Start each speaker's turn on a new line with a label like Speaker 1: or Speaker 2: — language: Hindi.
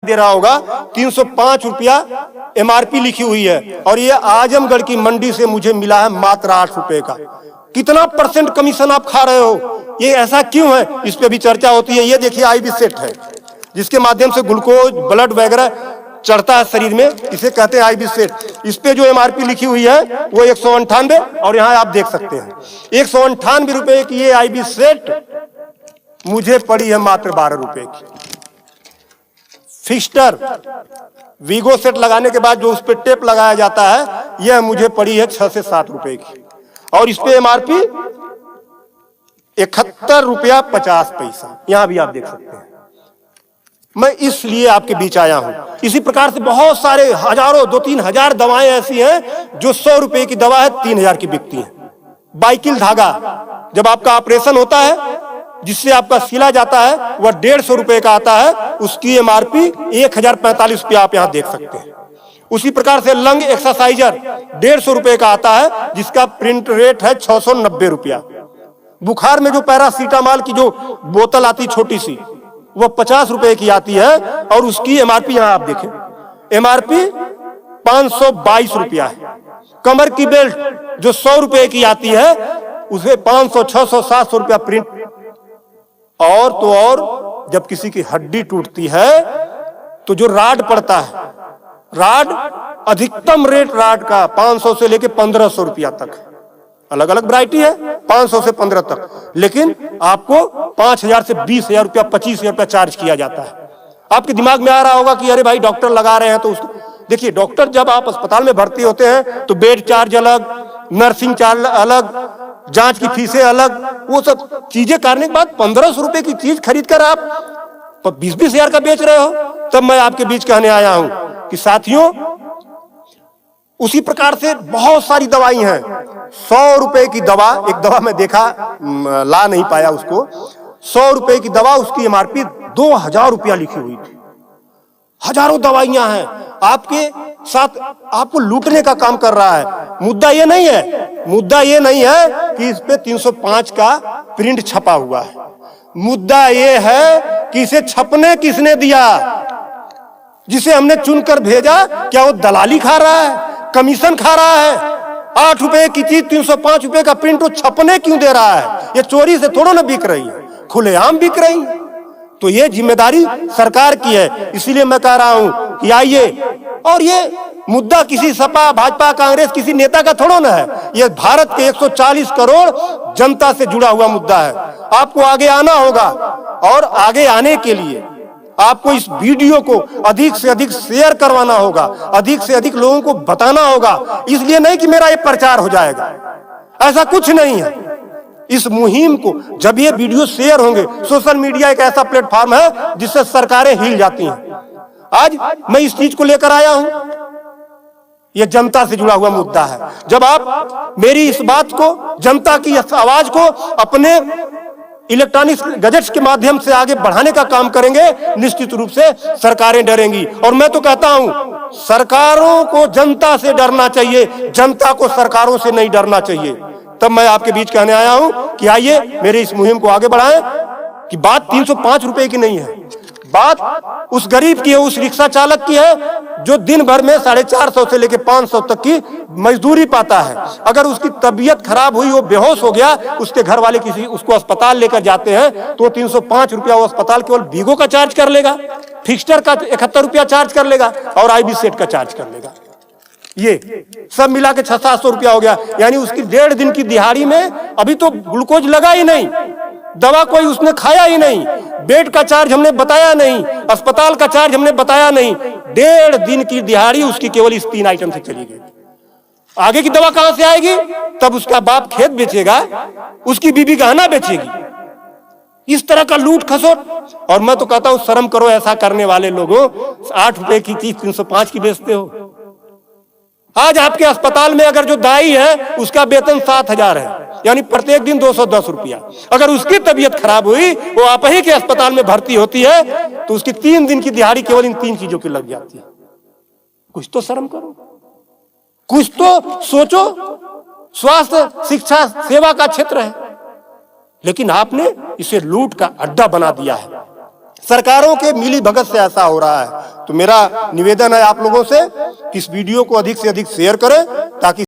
Speaker 1: दे रहा होगा 305 रुपया एमआरपी लिखी हुई है और ये आजमगढ़ की मंडी से मुझे मिला है मात्र 8 रुपए का। कितना परसेंट कमीशन आप खा रहे हो? ये ऐसा क्यों है? इस पे भी चर्चा होती है। ये देखिए आईबी सेट है जिसके माध्यम से ग्लूकोज ब्लड वगैरह चढ़ता है शरीर में, इसे कहते हैं आईबी सेट। इस पे जो एमआरपी लिखी हुई है वो 198 और यहाँ आप देख सकते हैं 198 रुपए की ये आईबी सेट मुझे पड़ी है मात्र 12 रुपए की। फिक्स्टर वीगो सेट लगाने के बाद जो उस पर टेप लगाया जाता है यह मुझे पड़ी है 6 से 7 रुपए की और इस पे एमआरपी 71 रुपया 50 पैसा। यहां भी आप देख सकते हैं। मैं इसलिए आपके बीच आया हूं। इसी प्रकार से बहुत सारे हजारों 2-3 हजार दवाएं ऐसी हैं जो 100 रुपए की दवा है 3000 की बिकती है। बाइकिल धागा जब आपका ऑपरेशन होता है जिससे आपका सिला जाता है वह 150 रुपए का आता है, उसकी एमआरपी 1045 रुपया आप यहां देख सकते हैं। उसी प्रकार से लंग एक्सरसाइजर 150 रुपए का आता है जिसका प्रिंट रेट है 690 रुपया। बुखार में जो पैरासीटामॉल की जो बोतल आती छोटी सी वह 50 रुपए की आती है और उसकी एमआरपी यहां आप देखें एमआरपी 522 रुपया है। कमर की बेल्ट जो 100 रुपए की आती है उसे 500, 600, 700 रुपया प्रिंट। और तो और जब किसी की हड्डी टूटती है तो जो राड पड़ता है, राड अधिकतम रेट राड का 500 से लेके 1500 रुपया तक, अलग अलग वैरायटी है 500 से 15 तक, लेकिन आपको 5000 से 20,000 रुपया 25,000 रुपया चार्ज किया जाता है। आपके दिमाग में आ रहा होगा कि अरे भाई डॉक्टर लगा रहे हैं तो उसको देखिए। डॉक्टर जब आप अस्पताल में भर्ती होते हैं तो बेड चार्ज अलग, नर्सिंग चार्ज अलग, जांच की फीसें अलग, वो सब चीजें करने के बाद 1500 रुपए की चीज खरीद कर आप 20-20 हजार का बेच रहे हो। तब मैं आपके बीच कहने आया हूं कि साथियों उसी प्रकार से बहुत सारी दवाई हैं। 100 रुपए की दवा, एक दवा मैं देखा ला नहीं पाया उसको, 100 रुपए की दवा उसकी एमआरपी 2000 रुपया लिखी हुई थी। हजारों दवाइयां हैं आपके साथ, आपको लूटने का काम कर रहा है। मुद्दा ये नहीं है, मुद्दा ये नहीं है कि इस पे 305 का प्रिंट छपा हुआ है। मुद्दा ये है कि इसे छपने किसने दिया? जिसे हमने चुनकर भेजा क्या वो दलाली खा रहा है, कमीशन खा रहा है? 8 रुपए की चीज 305 रुपए का प्रिंट वो छपने क्यों दे रहा है? ये चोरी से थोड़ा ना बिक रही है, खुलेआम बिक रही है। तो ये जिम्मेदारी सरकार की है। इसीलिए मैं कह रहा हूं कि आइए, और ये मुद्दा किसी सपा भाजपा कांग्रेस किसी नेता का थोड़ा ना है, ये भारत के 140 करोड़ जनता से जुड़ा हुआ मुद्दा है। आपको आगे आना होगा और आगे आने के लिए आपको इस वीडियो को अधिक से अधिक शेयर करवाना होगा, अधिक से अधिक लोगों को बताना होगा। इसलिए नहीं कि मेरा ये प्रचार हो जाएगा, ऐसा कुछ नहीं है। इस मुहिम को जब ये वीडियो शेयर होंगे, सोशल मीडिया एक ऐसा प्लेटफॉर्म है जिससे सरकारें हिल जाती हैं। आज मैं इस चीज को लेकर आया हूं, यह जनता से जुड़ा हुआ मुद्दा है। जब आप मेरी इस बात को, जनता की इस आवाज को अपने इलेक्ट्रॉनिक गैजेट्स के माध्यम से आगे बढ़ाने का काम करेंगे, निश्चित रूप से सरकारें डरेंगी। और मैं तो कहता हूं सरकारों को जनता से डरना चाहिए, जनता को सरकारों से नहीं डरना चाहिए। तब मैं आपके बीच कहने आया हूं कि आइए मेरी इस मुहिम को आगे बढ़ाएं। कि बात 305 रुपए की नहीं है, बात उस गरीब की है, उस रिक्शा चालक की है जो दिन भर में 450 से लेकर 500 तक की मजदूरी पाता है। अगर उसकी तबीयत खराब हुई, वो बेहोश हो गया, उसके घर वाले किसी उसको अस्पताल लेकर जाते हैं तो 305 रुपया वो अस्पताल केवल वीगो का चार्ज कर लेगा, फिक्स्टर का 71 रुपया चार्ज कर लेगा और आईबी सेट का चार्ज कर लेगा। ये सब मिला के 600-700 रुपया हो गया। यानी उसकी 1.5 दिन की दिहाड़ी में अभी तो ग्लूकोज लगा ही नहीं, दवा कोई उसने खाया ही नहीं, बेड का चार्ज हमने बताया नहीं, अस्पताल का चार्ज हमने बताया नहीं। 1.5 दिन की दिहाड़ी उसकी केवल इस 3 आइटम से चली गई। आगे की दवा कहां से आएगी? तब उसका बाप खेत बेचेगा, उसकी बीबी गहना बेचेगी। इस तरह का लूट खसोट। और मैं तो कहता हूं शर्म करो ऐसा करने वाले लोगों। 8 रुपए की चीज 305 की बेचते हो। आज आपके अस्पताल में अगर जो दाई है उसका वेतन 7,000 है, यानी प्रत्येक दिन 210 रुपया। अगर उसकी तबीयत खराब हुई, वो आप ही के अस्पताल में भर्ती होती है तो उसकी 3 दिन की दिहाड़ी केवल इन 3 चीजों की लग जाती है। कुछ तो शर्म करो, कुछ तो सोचो। स्वास्थ्य, शिक्षा, सेवा का क्षेत्र है, लेकिन आपने इसे लूट का अड्डा बना दिया है। सरकारों के मिली भगत से ऐसा हो रहा है। तो मेरा निवेदन है आप लोगों से कि इस वीडियो को अधिक से अधिक शेयर करें ताकि